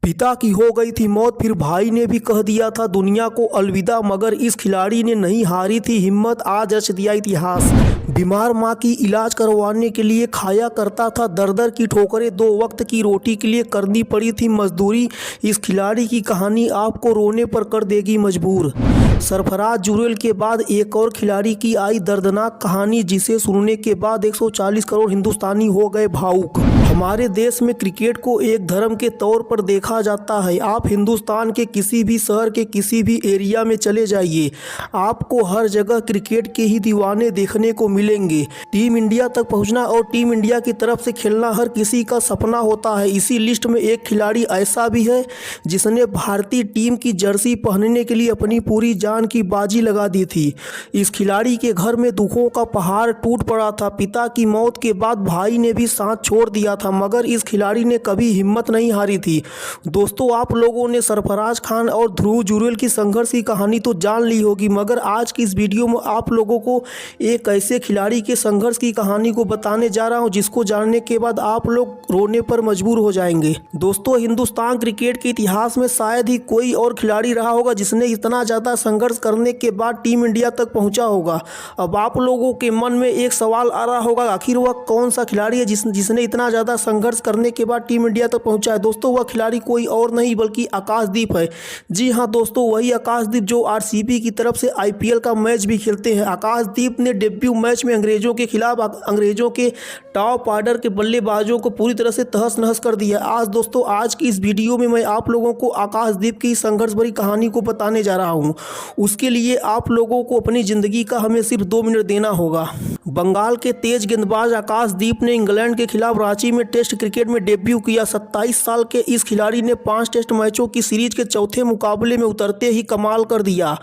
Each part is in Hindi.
पिता की हो गई थी मौत, फिर भाई ने भी कह दिया था दुनिया को अलविदा, मगर इस खिलाड़ी ने नहीं हारी थी हिम्मत, आज रच दिया इतिहास। बीमार माँ की इलाज करवाने के लिए खाया करता था दर दर की ठोकरें, 2 वक्त की रोटी के लिए करनी पड़ी थी मजदूरी। इस खिलाड़ी की कहानी आपको रोने पर कर देगी मजबूर। सरफराज जुरेल के बाद एक और खिलाड़ी की आई दर्दनाक कहानी, जिसे सुनने के बाद 140 करोड़ हिंदुस्तानी हो गए भावुक। हमारे देश में क्रिकेट को एक धर्म के तौर पर देखा जाता है। आप हिंदुस्तान के किसी भी शहर के किसी भी एरिया में चले जाइए, आपको हर जगह क्रिकेट के ही दीवाने देखने को मिलेंगे। टीम इंडिया तक पहुंचना और टीम इंडिया की तरफ से खेलना हर किसी का सपना होता है। इसी लिस्ट में एक खिलाड़ी ऐसा भी है जिसने भारतीय टीम की जर्सी पहनने के लिए अपनी पूरी जान की बाजी लगा दी थी। इस खिलाड़ी के घर में दुखों का पहाड़ टूट पड़ा था। पिता की मौत के बाद भाई ने भी साथ छोड़ दिया था, मगर इस खिलाड़ी ने कभी हिम्मत नहीं हारी थी। दोस्तों, आप लोगों ने सरफराज खान और ध्रुव जुरेल की संघर्ष की कहानी तो जान ली होगी, मगर आज की इस वीडियो में आप लोगों को एक ऐसे खिलाड़ी के संघर्ष की कहानी को बताने जा रहा हूं जिसको जानने के बाद आप लोग रोने पर मजबूर हो जाएंगे। दोस्तों, हिंदुस्तान क्रिकेट के इतिहास में शायद ही कोई और खिलाड़ी रहा होगा जिसने इतना ज़्यादा संघर्ष करने के बाद टीम इंडिया तक पहुंचा होगा। अब आप लोगों के मन में एक सवाल आ रहा होगा, आखिर वह कौन सा खिलाड़ी है जिसने इतना ज़्यादा संघर्ष करने के बाद टीम इंडिया तक पहुंचा है। दोस्तों, वह खिलाड़ी कोई और नहीं बल्कि आकाशदीप है। जी हाँ दोस्तों, वही आकाशदीप जो आरसीबी की तरफ से आईपीएल का मैच भी खेलते हैं। आकाशदीप ने डेब्यू मैच में अंग्रेजों के खिलाफ अंग्रेजों के टॉप ऑर्डर के बल्लेबाजों को पूरी तरह से तहस नहस कर दिया। आज की इस वीडियो में मैं आप लोगों को आकाशदीप की संघर्ष भरी कहानी को बताने जा रहा हूँ। उसके लिए आप लोगों को अपनी ज़िंदगी का हमें सिर्फ 2 मिनट देना होगा। बंगाल के तेज गेंदबाज आकाशदीप ने इंग्लैंड के खिलाफ रांची में टेस्ट क्रिकेट में डेब्यू किया। 27 साल के इस खिलाड़ी ने 5 टेस्ट मैचों की सीरीज के चौथे मुकाबले में उतरते ही कमाल कर दिया।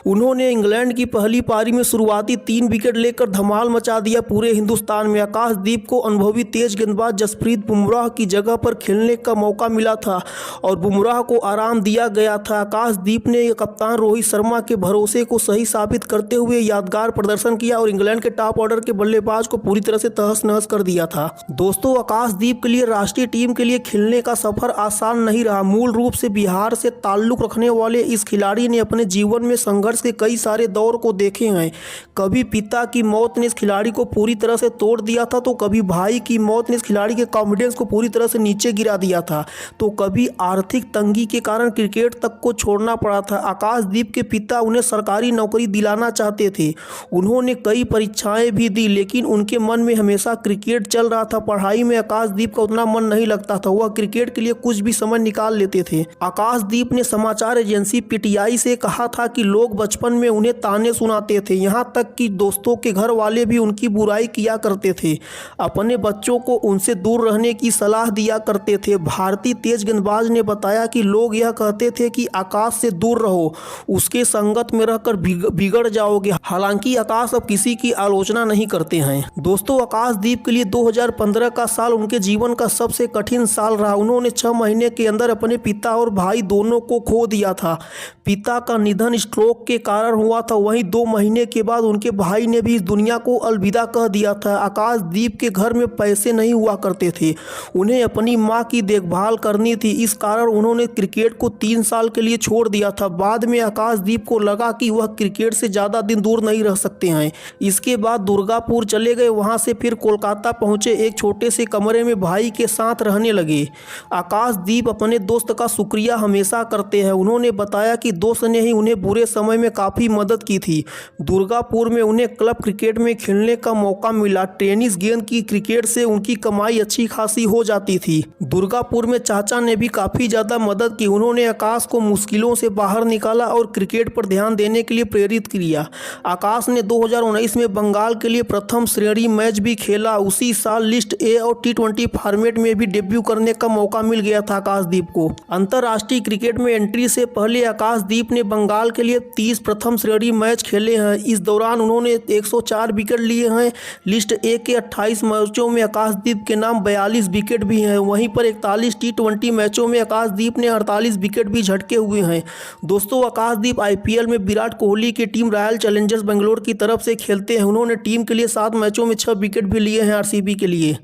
उन्होंने इंग्लैंड की पहली पारी में शुरुआती 3 विकेट लेकर धमाल मचा दिया पूरे हिंदुस्तान में। आकाशदीप को अनुभवी तेज गेंदबाज जसप्रीत बुमराह की जगह पर खेलने का मौका मिला था और बुमराह को आराम दिया गया था। आकाशदीप ने कप्तान रोहित शर्मा के भरोसे को सही साबित करते हुए यादगार प्रदर्शन किया और इंग्लैंड के टॉप ऑर्डर के बल्लेबाज को पूरी तरह से तहस नहस कर दिया था। दोस्तों, आकाशदीप के लिए राष्ट्रीय टीम के लिए खेलने का सफर आसान नहीं रहा। मूल रूप से बिहार से ताल्लुक रखने वाले इस खिलाड़ी ने अपने जीवन में संघर्ष के कई सारे दौर को देखे हैं। कभी पिता की मौत ने इस खिलाड़ी को पूरी तरह से तोड़ दिया था, तो कभी भाई की मौत ने इस खिलाड़ी के कॉन्फिडेंस को पूरी तरह से नीचे गिरा दिया था, तो कभी आर्थिक तंगी के कारण क्रिकेट तक को छोड़ना पड़ा था। आकाशदीप के पिता उन्हें सरकारी नौकरी दिलाना चाहते थे। उन्होंने कई परीक्षाएं भी दी, लेकिन उनके मन में हमेशा क्रिकेट चल रहा था। पढ़ाई में आकाशदीप का उतना मन नहीं लगता था। वह क्रिकेट के लिए कुछ भी समय निकाल लेते थे। आकाशदीप ने समाचार एजेंसी पीटीआई से कहा था कि लोग बचपन में उन्हें ताने सुनाते थे, यहाँ तक कि दोस्तों के घर वाले भी उनकी बुराई किया करते थे। अपने बच्चों को उनसे दूर रहने की सलाह दिया करते थे। भारतीय तेज गेंदबाज ने बताया कि लोग यह कहते थे कि आकाश से दूर रहो, उसके संगत में रहकर बिगड़ जाओगे। हालांकि आकाश अब किसी की आलोचना नहीं करते हैं। दोस्तों, आकाशदीप के लिए 2015 का साल उनके जीवन का सबसे कठिन साल रहा। उन्होंने 6 महीने के अंदर अपने पिता और भाई दोनों को खो दिया था। पिता का निधन स्ट्रोक के कारण हुआ था, वहीं 2 महीने के बाद उनके भाई ने भी इस दुनिया को अलविदा कह दिया था। आकाशदीप के घर में पैसे नहीं हुआ करते थे, उन्हें अपनी मां की देखभाल करनी थी। इस कारण उन्होंने क्रिकेट को 3 साल के लिए छोड़ दिया था। बाद में आकाशदीप को लगा कि वह क्रिकेट से ज़्यादा दिन दूर नहीं रह सकते हैं। इसके बाद दुर्गापुर चले गए, वहां से फिर कोलकाता पहुंचे। एक छोटे से कमरे में भाई के साथ रहने लगे। आकाशदीप अपने दोस्त का शुक्रिया हमेशा करते हैं। उन्होंने बताया कि दोस्त ने ही उन्हें बुरे समय में काफ़ी मदद की थी। दुर्गापुर में उन्हें क्लब क्रिकेट में खेलने का मौका मिला। टेनिस गेंद की क्रिकेट से उनकी कमाई अच्छी खासी हो जाती थी। दुर्गापुर में चाचा ने भी काफ़ी ज़्यादा मदद की। उन्होंने आकाश को मुश्किलों से बाहर निकाला और क्रिकेट पर ध्यान देने के लिए प्रेरित किया। आकाश ने 2019 में बंगाल के लिए प्रथम श्रेणी मैच भी खेला। उसी साल लिस्ट ए और T20 फॉर्मेट में भी डेब्यू करने का मौका मिल गया था आकाशदीप को। अंतर्राष्ट्रीय क्रिकेट में एंट्री से पहले आकाशदीप ने बंगाल के लिए 30 प्रथम श्रेणी मैच खेले हैं। इस दौरान उन्होंने 104 विकेट लिए हैं। लिस्ट ए के 28 मैचों में आकाशदीप के नाम 42 विकेट भी हैं। वहीं पर 41 T20 मैचों में आकाशदीप ने 48 विकेट भी झटके हुए हैं। दोस्तों, आकाशदीप आईपीएल में विराट कोहली की टीम रॉयल चैलेंजर्स बेंगलोर की तरफ से खेलते हैं। उन्होंने टीम के लिए 7 मैचों में 6 विकेट भी लिए हैं आरसीबी के लिए।